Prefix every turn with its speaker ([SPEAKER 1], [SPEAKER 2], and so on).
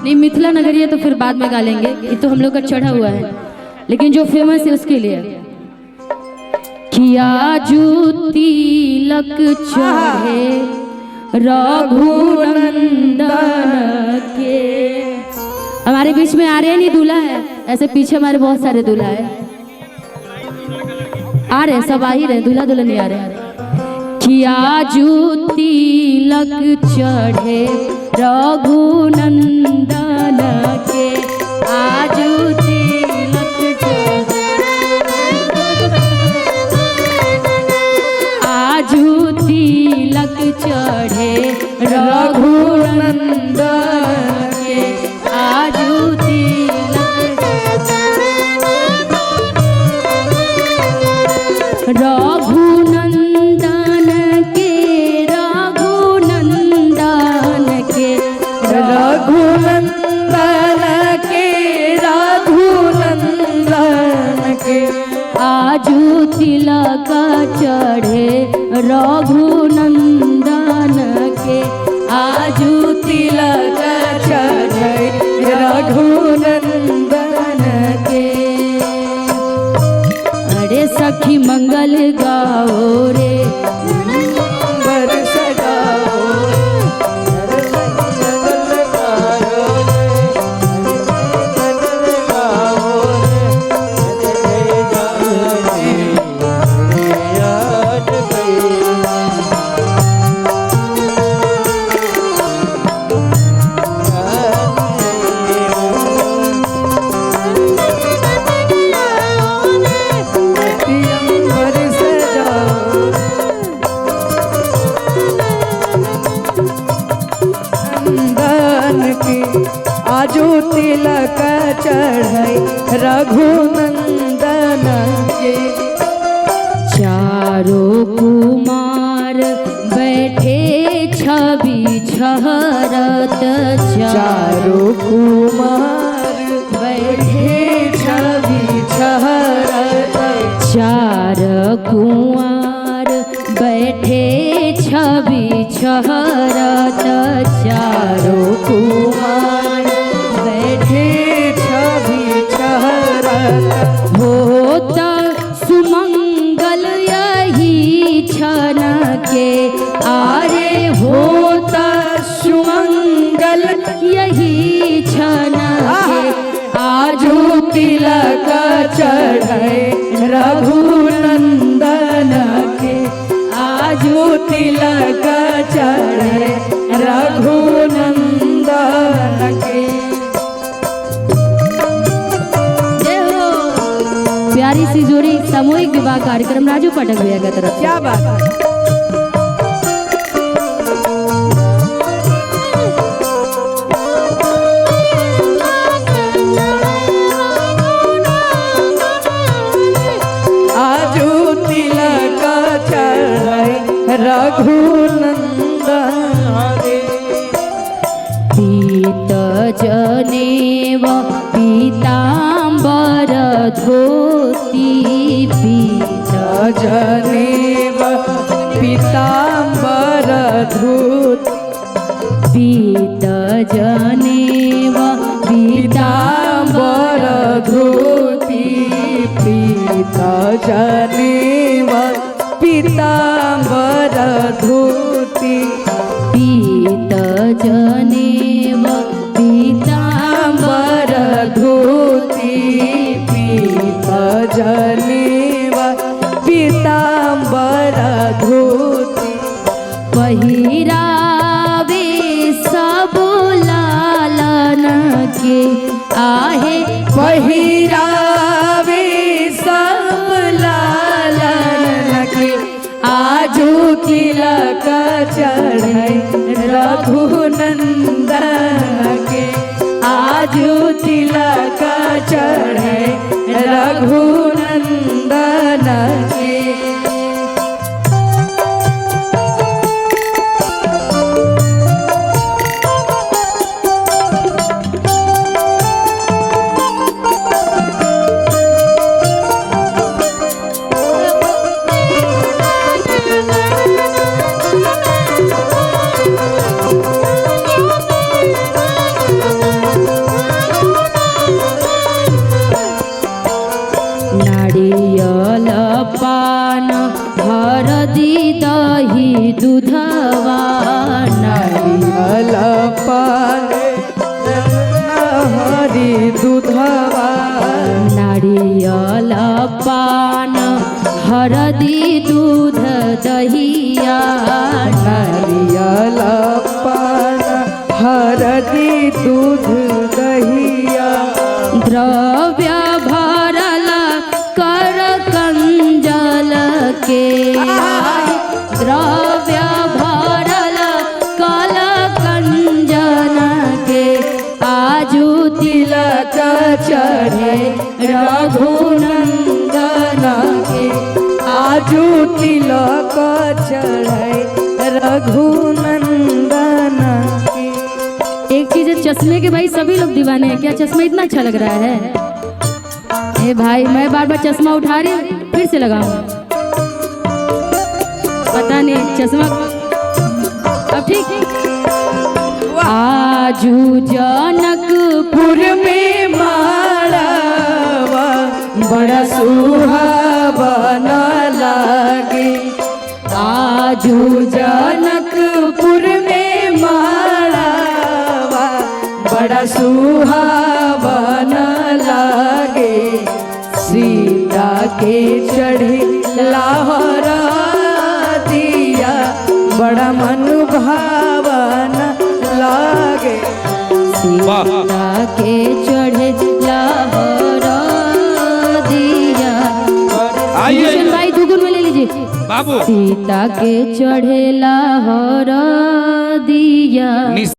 [SPEAKER 1] नहीं मिथिला नगरी है तो फिर बाद में गा लेंगे, ये तो हम लोग का चढ़ा हुआ है, लेकिन जो फेमस है उसके लिए किया जूती लक चढ़े रघुनंदन के। हमारे बीच में आ रहे हैं नहीं दूल्हा है, ऐसे पीछे हमारे बहुत सारे दूल्हा है, आ रहे सब आ ही रहे, दूल्हा दुल्हन नहीं आ रहे। किया जूती लक चढ़े रघुनंदन के, आजू तिलक आजू तिलक चढ़े रघुनंदन के, आजू तिलक रघुनंदन के, रघुनंदन के,
[SPEAKER 2] रघुनंदन के, रघुनंदन के,
[SPEAKER 1] आजू तिलक चढ़े रघुनंदन के, आजू
[SPEAKER 2] तिलक चढ़े रघुनंदन के।
[SPEAKER 1] अरे सखी मंगल गाओ रे,
[SPEAKER 2] बरस गाओ आजू तिलक चढ़ाई रघुनंदन के।
[SPEAKER 1] चारों कुमार बैठे छवि छहरत,
[SPEAKER 2] चारों कुमार बैठे छवि छहरत,
[SPEAKER 1] चार कुमार बैठे छवि छहरत, चारों कुमार
[SPEAKER 2] बैठे छवि छहरत,
[SPEAKER 1] होता सुमंगल यही क्षण के, आरे
[SPEAKER 2] होता सुमंगल
[SPEAKER 1] यही क्षण के,
[SPEAKER 2] आजू तिलक चढ़े रघुनंदन के, आजू तिलक चढ़े रघुनंदन के।
[SPEAKER 1] प्यारी सी जोड़ी सामूहिक विवाह कार्यक्रम राजू पाठक भैया की तरफ।
[SPEAKER 2] क्या बात है। आजू तिलक चढ़े रघुनंदन के।
[SPEAKER 1] पीत जनेव पीतांबर धोती, पीत
[SPEAKER 2] जनेव पीतांबर धूत,
[SPEAKER 1] पीत जनेव
[SPEAKER 2] पीतांबर धोती, पीत जनेव पीतांबर धोती,
[SPEAKER 1] पीत जनेव पीतांबर
[SPEAKER 2] धोती, पीत जनेव पीतांबर धोती।
[SPEAKER 1] पहिरावे सब लालन के, आहे
[SPEAKER 2] पहिरावे सब लालन के, आजू तिलक चढ़े रघुनंदन के, आजू तिलक चढ़े रघुनंदन के।
[SPEAKER 1] हरदी दूध दहिया
[SPEAKER 2] नारियल पान हरदी दूध दहिया
[SPEAKER 1] द्रव्य भरल कर कंजल के द्रव्य भरल कल कंजन के आजू तिलक चढ़े
[SPEAKER 2] रघुनंदन के आजू तिलक चढ़े रघुनंदन के।
[SPEAKER 1] एक चीज है, चश्मे के भाई सभी लोग दीवाने हैं। क्या चश्मा इतना अच्छा लग रहा है? ए भाई मैं बार बार चश्मा उठा रही हूँ, फिर से लगाऊं। पता नहीं चश्मा अब ठीक। आजू जनकपुर
[SPEAKER 2] में माड़वा बड़ा सुहावन लागे
[SPEAKER 1] आजू
[SPEAKER 2] जनकपुर में माड़वा बड़ा सुहावन लागे सीता के चढ़े लाहौर दिया बड़ा मन भावन लागे
[SPEAKER 1] सीता के चढ़े लाहौर दिया। भूषण भाई दुगुन में ले लीजिए
[SPEAKER 3] बाबू
[SPEAKER 1] सीता के चढ़े लाहौर दिया।